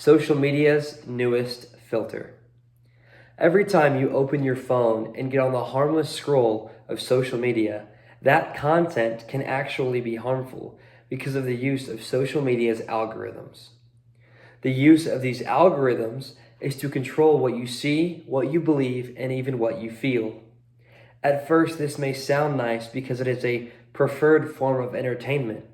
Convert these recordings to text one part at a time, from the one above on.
social media's newest filter. Every time you open your phone and get on the harmless scroll of social media, that content can actually be harmful because of the use of social media's algorithms. The use of these algorithms is to control what you see, what you believe, and even what you feel. At first, this may sound nice because it is a preferred form of entertainment,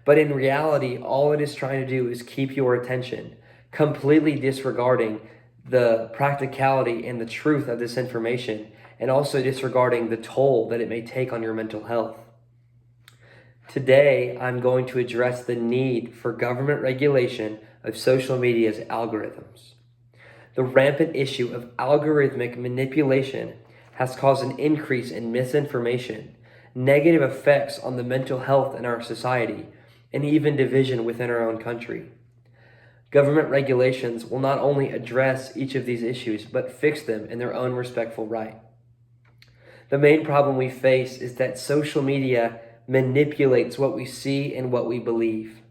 but in reality, all it is trying to do is keep your attention, completely disregarding the practicality and the truth of this information, and also disregarding the toll that it may take on your mental health. Today, I'm going to address the need for government regulation of social media's algorithms. The rampant issue of algorithmic manipulation has caused an increase in misinformation, negative effects on the mental health in our society, and even division within our own country. Government regulations will not only address each of these issues, but fix them in their own respectful right. The main problem we face is that social media manipulates what we see and what we believe.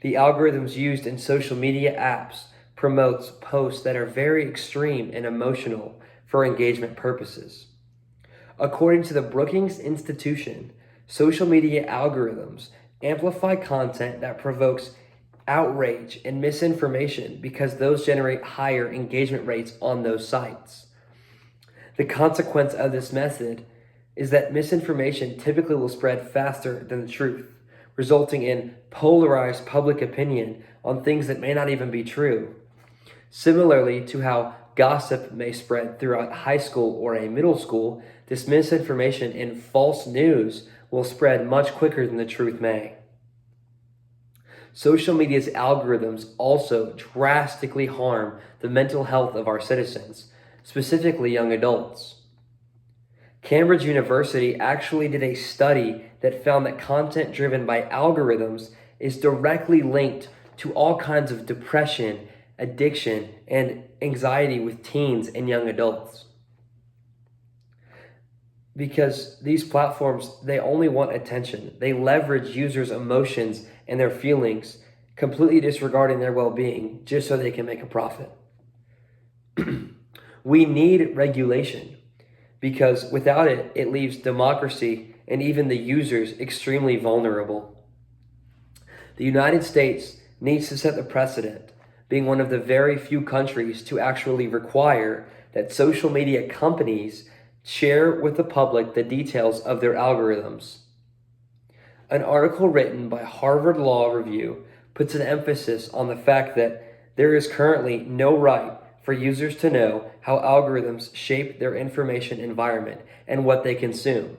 The algorithms used in social media apps promotes posts that are very extreme and emotional for engagement purposes. According to the Brookings Institution, social media algorithms amplify content that provokes outrage and misinformation because those generate higher engagement rates on those sites. The consequence of this method is that misinformation typically will spread faster than the truth, resulting in polarized public opinion on things that may not even be true. Similarly to how gossip may spread throughout high school or a middle school, this misinformation and false news will spread much quicker than the truth may. Social media's algorithms also drastically harm the mental health of our citizens, specifically young adults. Cambridge University actually did a study that found that content driven by algorithms is directly linked to all kinds of depression, addiction, and anxiety with teens and young adults. Because these platforms, they only want attention. They leverage users' emotions and their feelings, completely disregarding their well-being just so they can make a profit. We need regulation because without it, it leaves democracy and even the users extremely vulnerable. The United States needs to set the precedent, being one of the very few countries to actually require that social media companies share with the public the details of their algorithms. An article written by Harvard Law Review puts an emphasis on the fact that there is currently no right for users to know how algorithms shape their information environment and what they consume.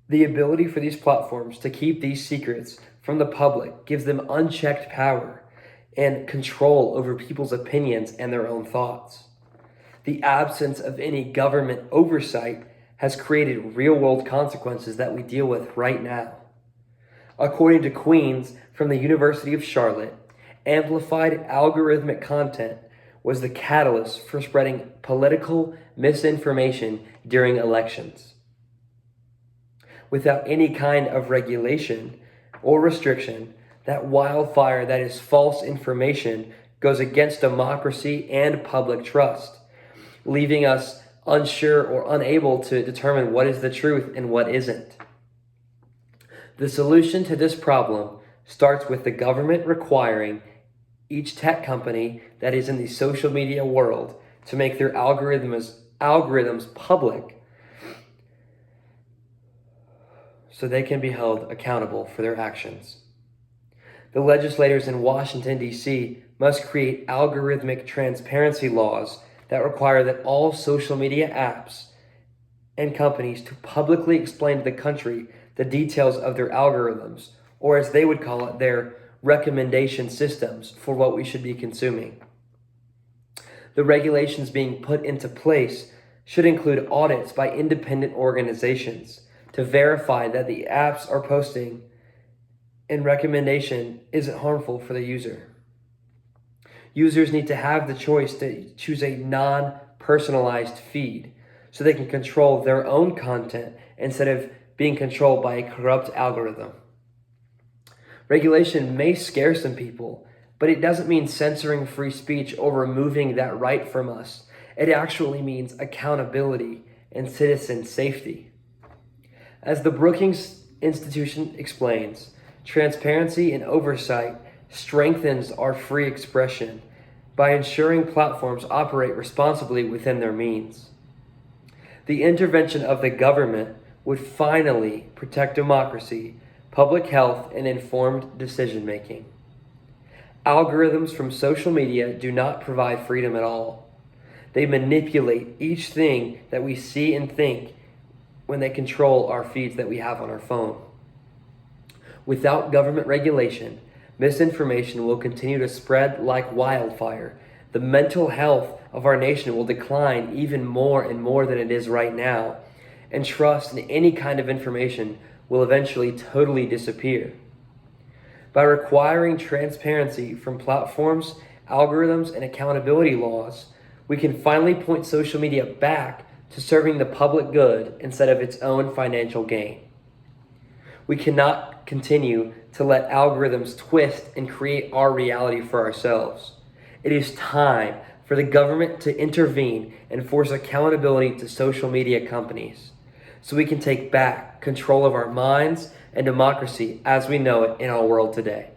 The ability for these platforms to keep these secrets from the public gives them unchecked power and control over people's opinions and their own thoughts. The absence of any government oversight has created real-world consequences that we deal with right now. According to Queens from the University of Charlotte, amplified algorithmic content was the catalyst for spreading political misinformation during elections. Without any kind of regulation or restriction, that wildfire that is false information goes against democracy and public trust, leaving us unsure or unable to determine what is the truth and what isn't. The solution to this problem starts with the government requiring each tech company that is in the social media world to make their algorithms public so they can be held accountable for their actions. The legislators in Washington, D.C. must create algorithmic transparency laws that require that all social media apps and companies to publicly explain to the country the details of their algorithms, or as they would call it, their recommendation systems for what we should be consuming. The regulations being put into place should include audits by independent organizations to verify that the apps are posting and recommendation isn't harmful for the user. Users need to have the choice to choose a non-personalized feed so they can control their own content instead of being controlled by a corrupt algorithm. Regulation may scare some people, but it doesn't mean censoring free speech or removing that right from us. It actually means accountability and citizen safety. As the Brookings Institution explains, transparency and oversight strengthens our free expression by ensuring platforms operate responsibly within their means. The intervention of the government would finally protect democracy, public health, and informed decision making. Algorithms from social media do not provide freedom at all. They manipulate each thing that we see and think when they control our feeds that we have on our phone. Without government regulation, misinformation will continue to spread like wildfire. The mental health of our nation will decline even more and more than it is right now, and trust in any kind of information will eventually totally disappear. By requiring transparency from platforms, algorithms, and accountability laws, we can finally point social media back to serving the public good instead of its own financial gain. We cannot continue to let algorithms twist and create our reality for ourselves. It is time for the government to intervene and force accountability to social media companies so we can take back control of our minds and democracy as we know it in our world today.